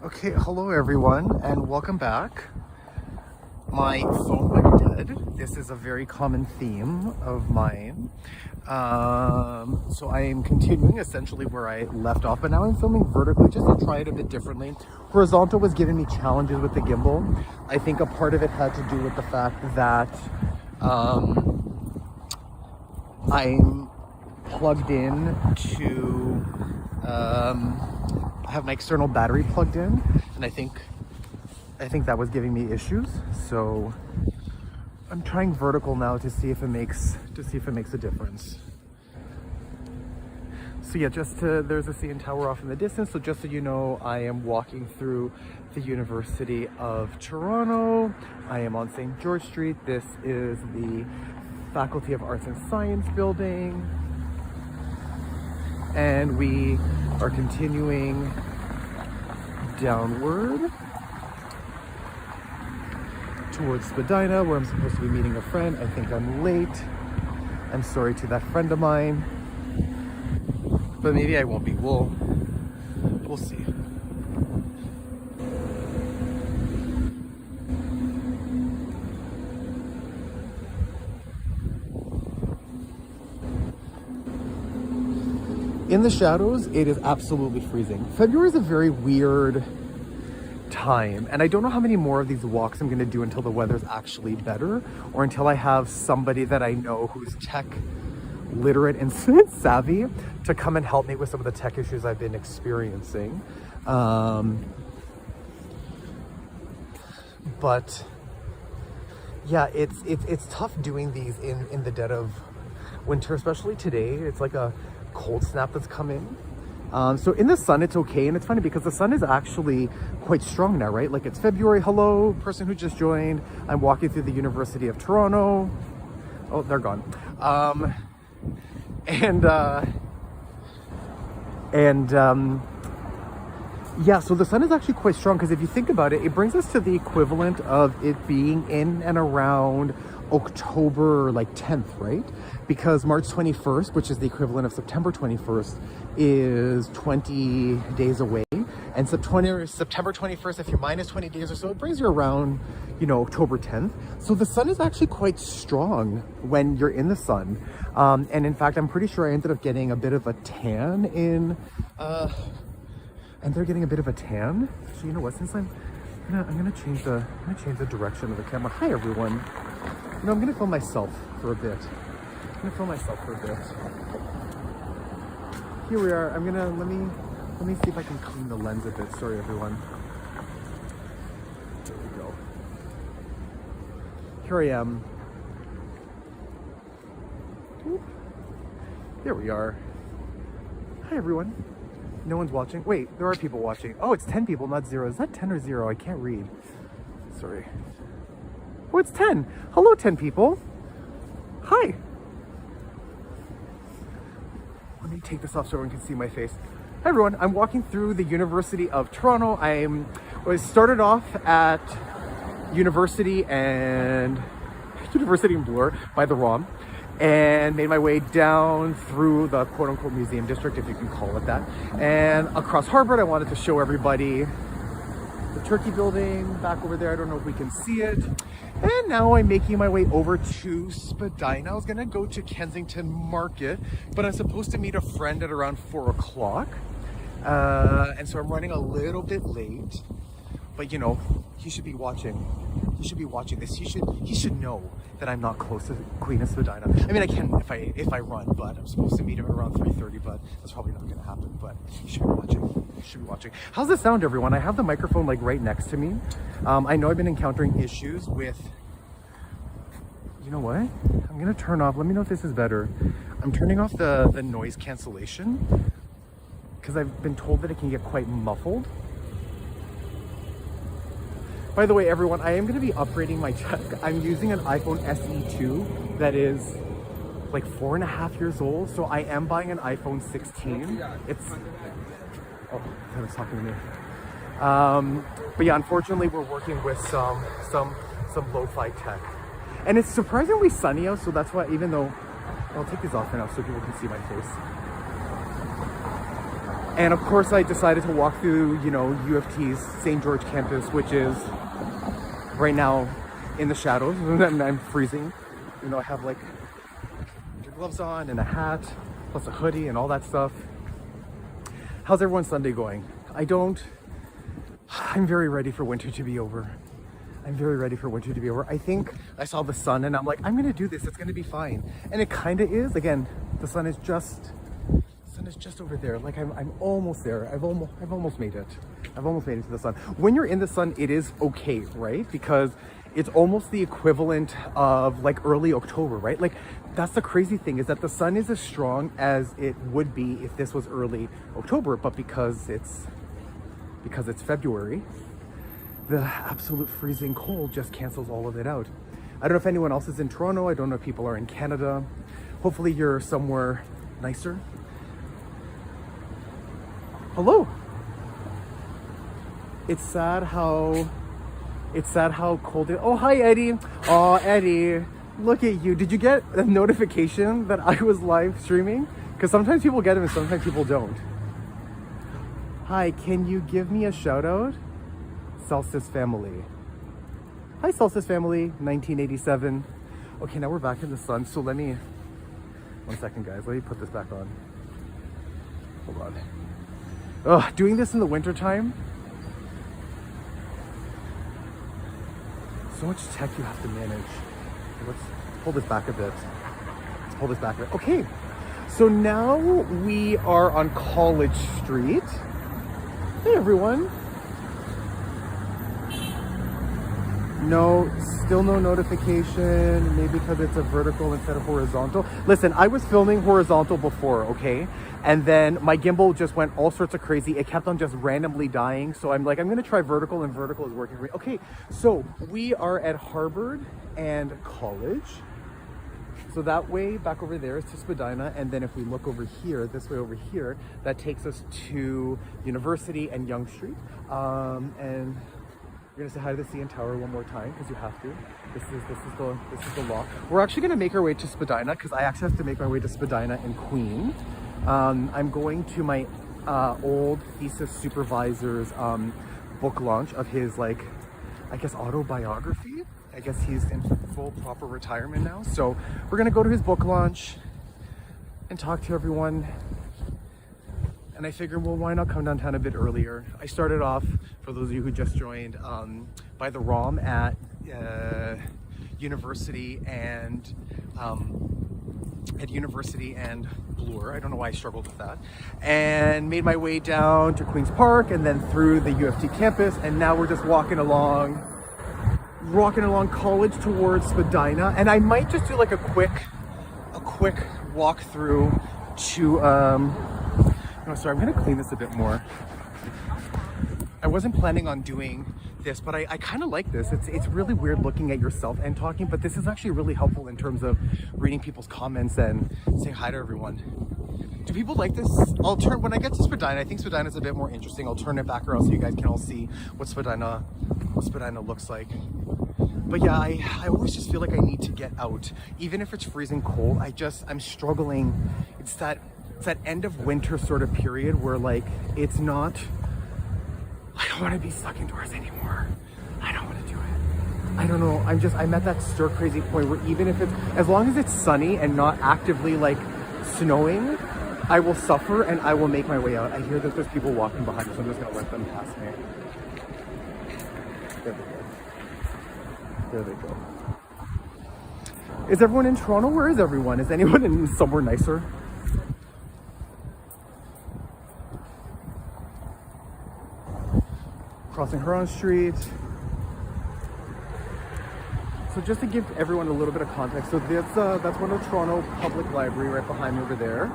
Okay, hello everyone, and welcome back. My phone went dead. This is a very common theme of mine. So I am continuing essentially where I left off, but now I'm filming vertically just to try it a bit differently. Horizontal was giving me challenges with the gimbal. I think a part of it had to do with the fact that I'm plugged in to I have my external battery plugged in, and I think that was giving me issues. So I'm trying vertical now to see if it makes a difference. So yeah, there's a CN Tower off in the distance. So just so you know, I am walking through the University of Toronto. I am on St.George Street. This is the Faculty of Arts and Science building. And we are continuing downward towards Spadina, where I'm supposed to be meeting a friend. I think I'm late. I'm sorry to that friend of mine, but maybe I won't be. We'll see. In the shadows, it is absolutely freezing. February is a very weird time, and I don't know how many more of these walks I'm going to do until the weather's actually better, or until I have somebody that I know who's tech literate and savvy to come and help me with some of the tech issues I've been experiencing. But yeah, it's tough doing these in the dead of winter, especially today. It's like a cold snap that's come in. So in the sun, it's okay. And it's funny because the sun is actually quite strong now, right? Like, it's February. Hello, person who just joined. I'm walking through the University of Toronto. Oh, they're gone. Yeah, so the sun is actually quite strong, because if you think about it, it brings us to the equivalent of it being in and around October like 10th, right? Because March 21st, which is the equivalent of September 21st, is 20 days away. And September 21st, if you're minus 20 days or so, it brings you around, October 10th. So the sun is actually quite strong when you're in the sun. And in fact, I'm pretty sure I ended up getting a bit of a tan in, and they're getting a bit of a tan. So you know what, since I'm gonna change the direction of the camera. Hi everyone. I'm gonna film myself for a bit. Here we are. Let me see if I can clean the lens a bit. Sorry everyone. There we go. Here I am. There we are. Hi everyone. No one's watching. Wait, there are people watching. Oh, it's 10 people, not 0. Is that 10 or 0? I can't read. Sorry. Oh, it's 10. Hello, 10 people. Hi. Let me take this off so everyone can see my face. Hi everyone, I'm walking through the University of Toronto. I was started off at University and Bloor by the ROM, and made my way down through the quote-unquote museum district, if you can call it that, and across Harvard. I wanted to show everybody the Turkey building back over there. I don't know if we can see it. And now I'm making my way over to Spadina. I was gonna go to Kensington Market, but I'm supposed to meet a friend at around 4 o'clock. And so I'm running a little bit late, but he should be watching. He should be watching this. He should know that I'm not close to Queen of Spadina. I mean, I can if I run, but I'm supposed to meet him at around 3:30, but that's probably not gonna happen. But he should be watching. How's the sound, everyone? I have the microphone like right next to me. I know I've been encountering issues with, you know what? I'm gonna turn off, let me know if this is better. I'm turning off the noise cancellation, because I've been told that it can get quite muffled. By the way, everyone, I am going to be upgrading my tech. I'm using an iPhone SE2 that is like 4.5 years old. So I am buying an iPhone 16. Oh, I was talking to me. But yeah, unfortunately, we're working with some lo-fi tech. And it's surprisingly sunny out, so that's why, even though, I'll take these off for now so people can see my face. And of course I decided to walk through, you know, U of T's St. George campus, which is right now in the shadows, and I'm freezing. You know, I have like winter gloves on and a hat, plus a hoodie and all that stuff. How's everyone's Sunday going? I'm very ready for winter to be over. I'm very ready for winter to be over. I think I saw the sun and I'm like, I'm gonna do this, it's gonna be fine. And it kinda is. Again, the sun is just over there. Like I'm almost there. I've almost made it. I've almost made it to the sun. When you're in the sun, it is okay, right? Because it's almost the equivalent of like early October, right? Like that's the crazy thing, is that the sun is as strong as it would be if this was early October, but because it's February, the absolute freezing cold just cancels all of it out. I don't know if anyone else is in Toronto. I don't know if people are in Canada. Hopefully you're somewhere nicer. Hello. It's sad how cold it is. Oh, hi, Eddie. Oh, Eddie, look at you. Did you get a notification that I was live streaming? Because sometimes people get them and sometimes people don't. Hi, can you give me a shout out? Solstice family. Hi, Solstice family, 1987. Okay, now we're back in the sun. So let me, 1 second, guys. Let me put this back on. Hold on. Ugh, doing this in the winter time. So much tech you have to manage. Okay, let's pull this back a bit. Let's pull this back a bit. Okay, so now we are on College Street. Hey, everyone. No, still no notification. Maybe because it's a vertical instead of horizontal. Listen, I was filming horizontal before, okay? And then my gimbal just went all sorts of crazy. It kept on just randomly dying. So I'm like, I'm gonna try vertical, and vertical is working for me. Okay, so we are at Harvard and College. So that way back over there is to Spadina. And then if we look over here, this way over here, that takes us to University and Yonge Street. And we're gonna say hi to the CN Tower one more time because you have to. This is the law. We're actually gonna make our way to Spadina because I actually have to make my way to Spadina and Queen. I'm going to my old thesis supervisor's book launch of his, like, I guess autobiography. I guess he's in full proper retirement now. So we're gonna go to his book launch and talk to everyone. And I figured, well, why not come downtown a bit earlier? I started off, for those of you who just joined, by the ROM at University and Bloor. I don't know why I struggled with that. And made my way down to Queen's Park and then through the U of T campus. And now we're just walking along College towards Spadina. And I might just do like a quick walk through to, no, sorry, I'm gonna clean this a bit more. I wasn't planning on doing this, but I kind of like this. It's really weird looking at yourself and talking, but this is actually really helpful in terms of reading people's comments and saying hi to everyone. Do people like this? When I get to Spadina, I think Spadina is a bit more interesting. I'll turn it back around so you guys can all see what Spadina looks like. But yeah, I always just feel like I need to get out. Even if it's freezing cold, I'm struggling. It's that end of winter sort of period where, like, it's not, I don't want to be stuck indoors anymore. I don't want to do it. I don't know. I'm at that stir crazy point where even if as long as it's sunny and not actively like snowing, I will suffer and I will make my way out. I hear that there's people walking behind me, so I'm just going to let them pass me. There they go. Is everyone in Toronto? Where is everyone? Is anyone in somewhere nicer? Crossing Huron Street. So just to give everyone a little bit of context, so that's one of the Toronto Public Library right behind me over there.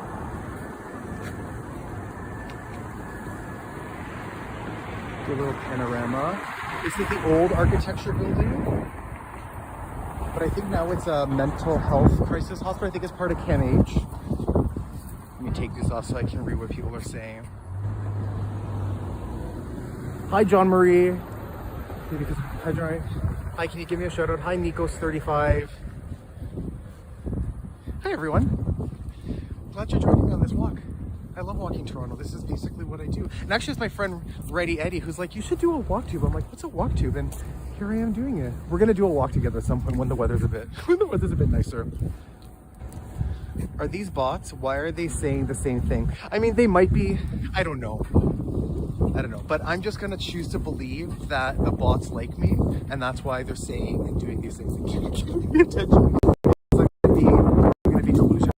Do a little panorama. This is the old architecture building, but I think now it's a mental health crisis hospital. I think it's part of CAMH. Let me take this off so I can read what people are saying. Hi, John Marie. Hi, John. Hi, can you give me a shout out? Hi, Nikos35. Hi, everyone. Glad you're joining me on this walk. I love walking Toronto. This is basically what I do. And actually, it's my friend Reddy Eddie who's like, you should do a Walktube. I'm like, what's a Walktube? And here I am doing it. We're gonna do a walk together at some point when the weather's a bit nicer. Are these bots? Why are they saying the same thing? I mean, they might be. I don't know. But I'm just gonna choose to believe that the bots like me, and that's why they're saying and doing these things. And giving me attention. I'm gonna be delusional.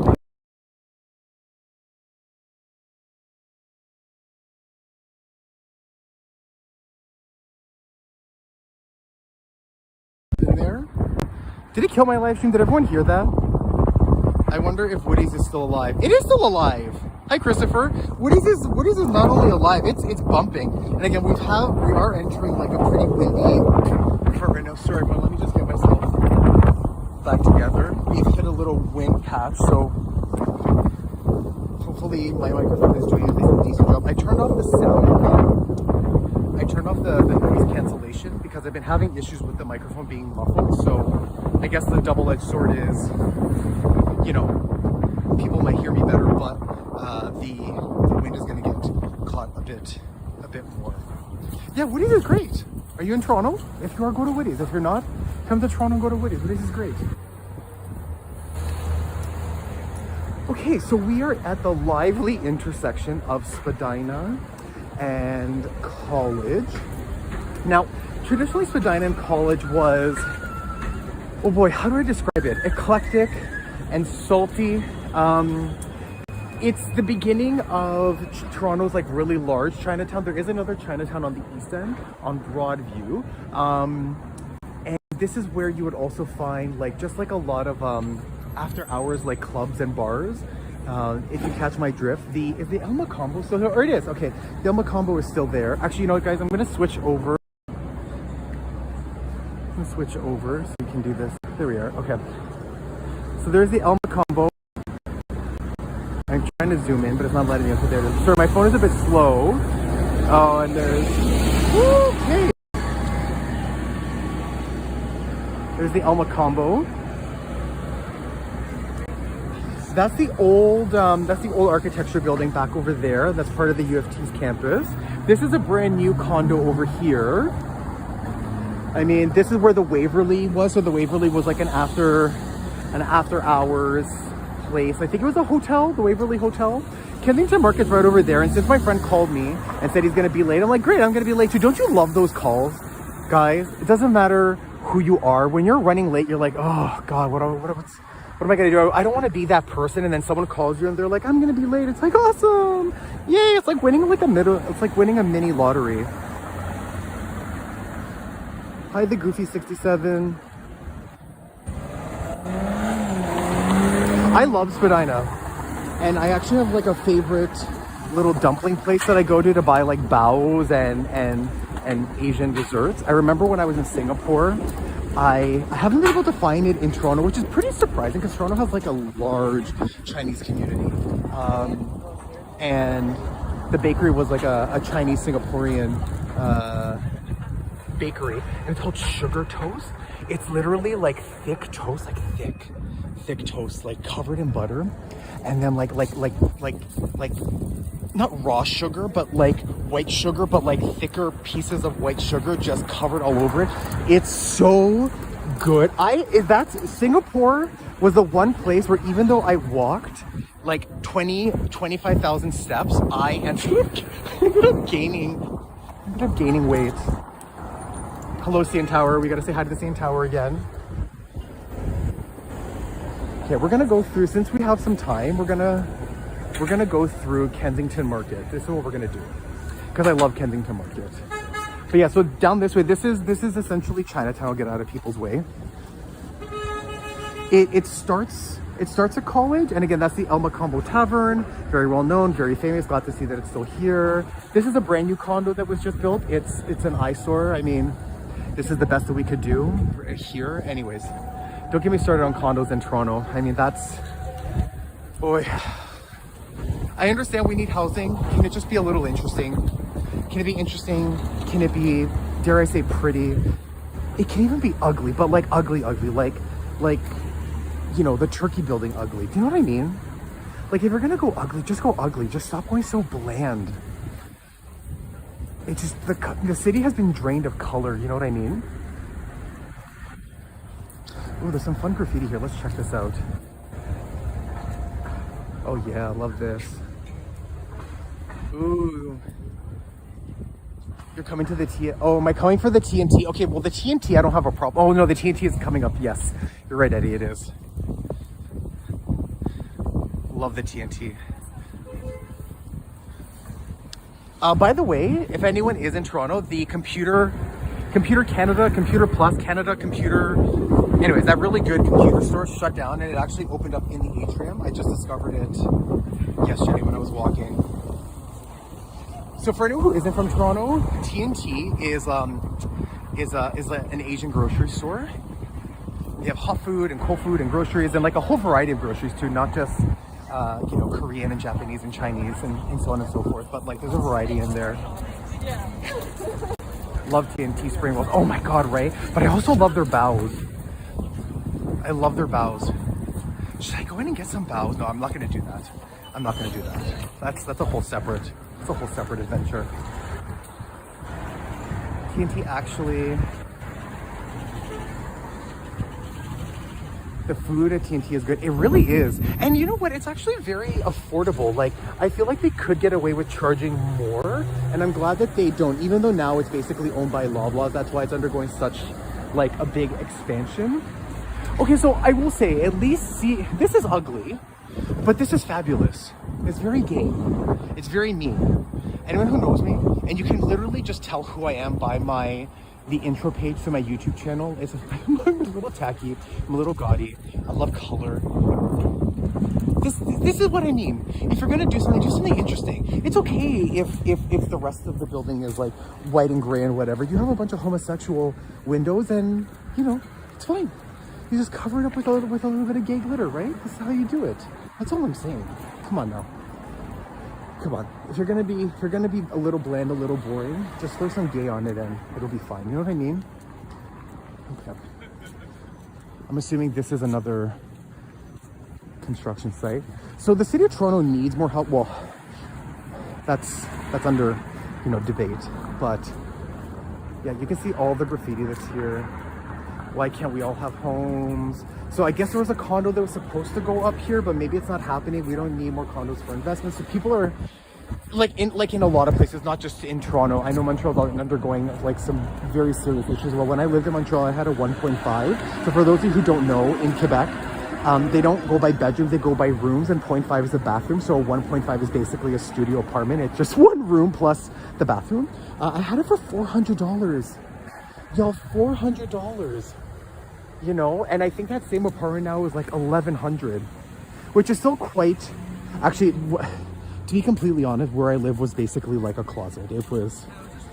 In there? Did it kill my live stream? Did everyone hear that? I wonder if Woody's is still alive. It is still alive. Hi, Christopher. Woody's is not only alive, it's bumping. And again, we are entering like a pretty windy part right now. Sorry, but let me just get myself back together. We've hit a little wind patch, so hopefully my microphone is doing at least a decent job. I turned off the sound. I turned off the noise cancellation because I've been having issues with the microphone being muffled. So I guess the double-edged sword is, you know, people might hear me better, but the wind is going to get caught a bit more. Yeah, Woody's is great. Are you in Toronto? If you are, go to Woody's. If you're not, come to Toronto and go to Woody's. Woody's is great. Okay, so we are at the lively intersection of Spadina and College. Now, traditionally Spadina and College was, oh boy, how do I describe it? Eclectic and salty. It's the beginning of Toronto's like really large Chinatown. There is another Chinatown on the east end on Broadview. And this is where you would also find like just like a lot of after hours like clubs and bars. If you catch my drift, is the El Macombo still here? Or it is, okay. The El Macombo is still there. Actually, you know what, guys, I'm gonna switch over. So we can do this. There we are, okay. So there's the El Macombo. I'm trying to zoom in, but it's not letting me. Okay, there it is. Sorry, my phone is a bit slow. Oh, and there's, okay. There's the El Macombo. That's the old architecture building back over there. That's part of the U of T's campus. This is a brand new condo over here. I mean, this is where the Waverly was. So the Waverly was like an after hours place. I think it was a hotel, the Waverly Hotel. Kensington Market's right over there. And since my friend called me and said he's gonna be late, I'm like, great, I'm gonna be late too. Don't you love those calls? Guys, it doesn't matter who you are. When you're running late, you're like, oh God, what am I gonna do? I don't wanna be that person and then someone calls you and they're like, I'm gonna be late. It's like, awesome. Yay, it's like winning like it's like winning a mini lottery. Hi, the Goofy 67. I love Spadina, and I actually have like a favorite little dumpling place that I go to buy like baos and Asian desserts. I remember when I was in Singapore, I haven't been able to find it in Toronto, which is pretty surprising because Toronto has like a large Chinese community, and the bakery was like a Chinese Singaporean bakery, and it's called Sugar Toast. It's literally like thick toast, like thick toast, like covered in butter, and then like not raw sugar, but like white sugar, but like thicker pieces of white sugar just covered all over it. It's so good. Singapore was the one place where even though I walked like 25,000 steps, I ended up gaining weight. Hello, CN Tower. We gotta say hi to the CN Tower again. Okay, we're gonna go through, since we have some time, we're gonna go through Kensington Market. This is what we're gonna do, because I love Kensington Market. But yeah, so down this way, this is essentially Chinatown. I'll get out of people's way. It starts at College, and again, that's the El Macombo Tavern. Very well known, very famous. Glad to see that it's still here. This is a brand new condo that was just built. It's an eyesore. I mean, this is the best that we could do here. Anyways, don't get me started on condos in Toronto. I mean, boy. I understand we need housing. Can it just be a little interesting? Can it be interesting? Can it be, dare I say, pretty? It can even be ugly, but like ugly, like, you know, the Turkey building ugly. Do you know what I mean? Like, if you're gonna go ugly, just go ugly. Just stop going so bland. It's just, the city has been drained of color, you know what I mean? Oh, there's some fun graffiti here. Let's check this out. Oh yeah, I love this. Ooh. You're coming to the T. Oh, am I coming for the TNT? Okay, well, the TNT, I don't have a problem. Oh no, the TNT is coming up. Yes, you're right, Eddie. It is. Love the TNT. By the way, if anyone is in Toronto, the Computer Canada, Computer Plus Canada, anyways, that really good computer store shut down, and it actually opened up in the atrium. I just discovered it yesterday when I was walking. So for anyone who isn't from Toronto, TNT is an Asian grocery store. They have hot food and cold food and groceries and like a whole variety of groceries too, not just you know, Korean and Japanese and Chinese and so on and so forth, but like there's a variety in there. Love TNT spring rolls. Oh my god, right? But I also love their bows. I love their bows. Should I go in and get some bows? No, I'm not gonna do that. I'm not gonna do that. That's a whole separate adventure. TNT actually, the food at TNT is good. It really is. And you know what? It's actually very affordable. Like, I feel like they could get away with charging more, and I'm glad that they don't, even though now it's basically owned by Loblaws. That's why it's undergoing such like a big expansion. Okay, so I will say, at least, see, this is ugly, but this is fabulous. It's very gay. It's very me. Anyone who knows me, and you can literally just tell who I am by the intro page to my YouTube channel. I'm a little tacky, I'm a little gaudy. I love color. This is what I mean. If you're gonna do something interesting. It's okay if the rest of the building is like white and gray and whatever. You have a bunch of homosexual windows, and you know, it's fine. You just cover it up with a little bit of gay glitter, right? That's how you do it. That's all I'm saying. Come on now. Come on. If you're gonna be a little bland, a little boring, just throw some gay on it and it'll be fine. You know what I mean? Okay. I'm assuming this is another construction site. So the city of Toronto needs more help. Well, that's under, you know, debate. But yeah, you can see all the graffiti that's here. Why can't we all have homes? So I guess there was a condo that was supposed to go up here, but maybe it's not happening. We don't need more condos for investment. So people are like in a lot of places, not just in Toronto. I know Montreal is undergoing like some very serious issues. Well, when I lived in Montreal, I had a 1.5. So for those of you who don't know, in Quebec, they don't go by bedrooms, they go by rooms, and 0.5 is the bathroom. So 1.5 is basically a studio apartment. It's just one room plus the bathroom. I had it for $400. Yo, $400. You know, and I think that same apartment now is like $1,100, which is still quite, actually, to be completely honest, where I live was basically like a closet. It was,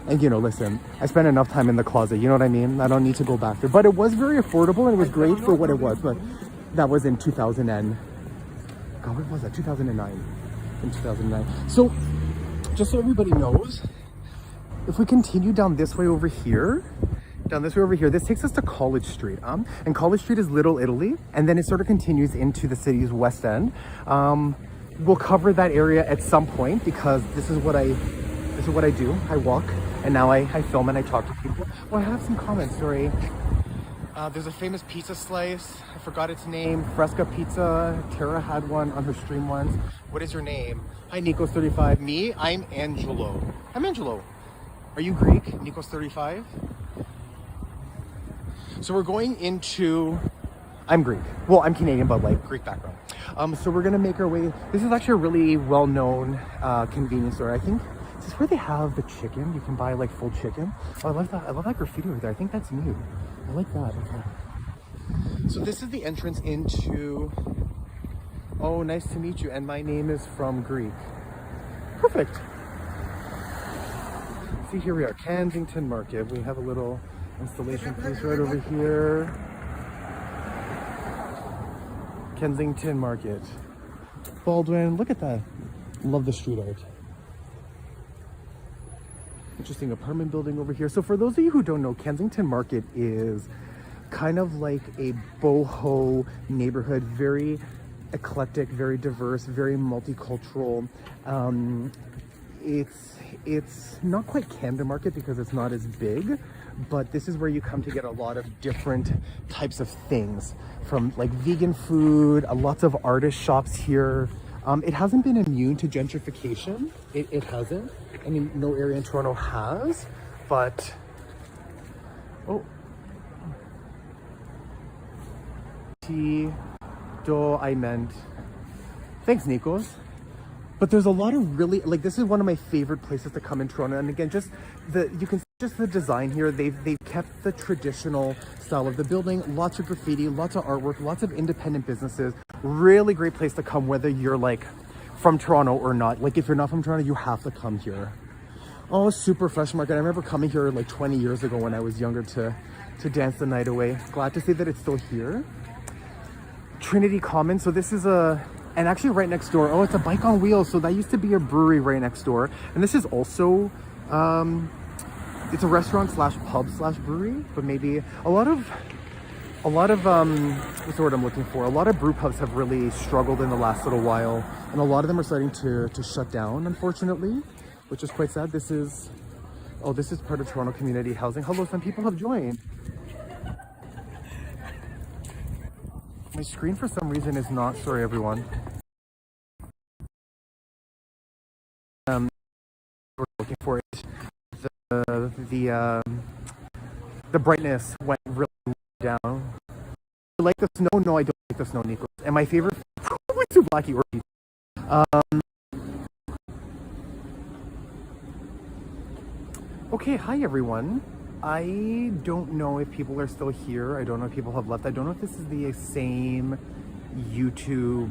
and you know, listen, I spent enough time in the closet, you know what I mean? I don't need to go back there, but it was very affordable and it was great for what it was. But that was in 2000 and, God, what was that? 2009, in 2009. So just so everybody knows, if we continue down this way over here, this takes us to College Street. And College Street is Little Italy, and then it sort of continues into the city's west end. We'll cover that area at some point because this is what I do. I walk, and now I film and I talk to people. Well, I have some comments. Sorry. There's a famous pizza slice. I forgot its name. Fresca Pizza. Tara had one on her stream once. What is your name? Hi, Nikos35. Me, I'm Angelo. I'm Angelo. Are you Greek? Nikos35. So we're going into, I'm Greek. Well, I'm Canadian, but like Greek background. So we're gonna make our way. This is actually a really well-known convenience store. I think this is where they have the chicken. You can buy like full chicken. Oh, I love that. I love that graffiti right there. I think that's new. I like that. Okay. So this is the entrance into, oh, nice to meet you. And my name is from Greek. Perfect. See, here we are, Kensington Market. We have a little installation piece right over here. Kensington Market. Baldwin, look at that. Love the street art. Interesting apartment building over here. So for those of you who don't know, Kensington Market is kind of like a boho neighborhood, very eclectic, very diverse, very multicultural. It's not quite Camden Market because it's not as big, but this is where you come to get a lot of different types of things, from like vegan food, lots of artist shops here. It hasn't been immune to gentrification. It hasn't. I mean, no area in Toronto has, but oh. I meant. Thanks, Nikos. But there's a lot of really, like, this is one of my favorite places to come in Toronto. And again, you can see just the design here. They've kept the traditional style of the building. Lots of graffiti, lots of artwork, lots of independent businesses. Really great place to come, whether you're like from Toronto or not. Like, if you're not from Toronto, you have to come here. Oh, super fresh market. I remember coming here like 20 years ago when I was younger to dance the night away. Glad to see that it's still here. Trinity Commons. So this is and actually right next door, oh, it's a Bike on Wheels. So that used to be a brewery right next door. And this is also, it's a restaurant slash pub slash brewery, but maybe a lot of, what's the word I'm looking for? A lot of brew pubs have really struggled in the last little while. And a lot of them are starting to shut down, unfortunately, which is quite sad. This is part of Toronto Community Housing. Hello, some people have joined. My screen for some reason is not, sorry everyone. We're looking for it. The brightness went really down. You like the snow? No, I don't like the snow, Nico. And my favorite, probably too Blackie or okay, hi everyone. I don't know if people are still here. I don't know if people have left. I don't know if this is the same YouTube,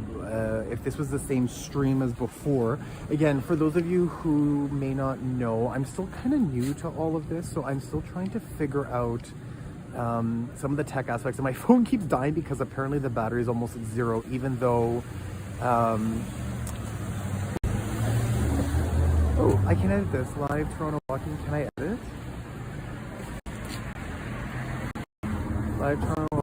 if this was the same stream as before. Again, for those of you who may not know, I'm still kind of new to all of this, so I'm still trying to figure out some of the tech aspects. And my phone keeps dying because apparently the battery is almost at zero, even though oh, I can edit this. Live Toronto Walking. Can I edit? Live Toronto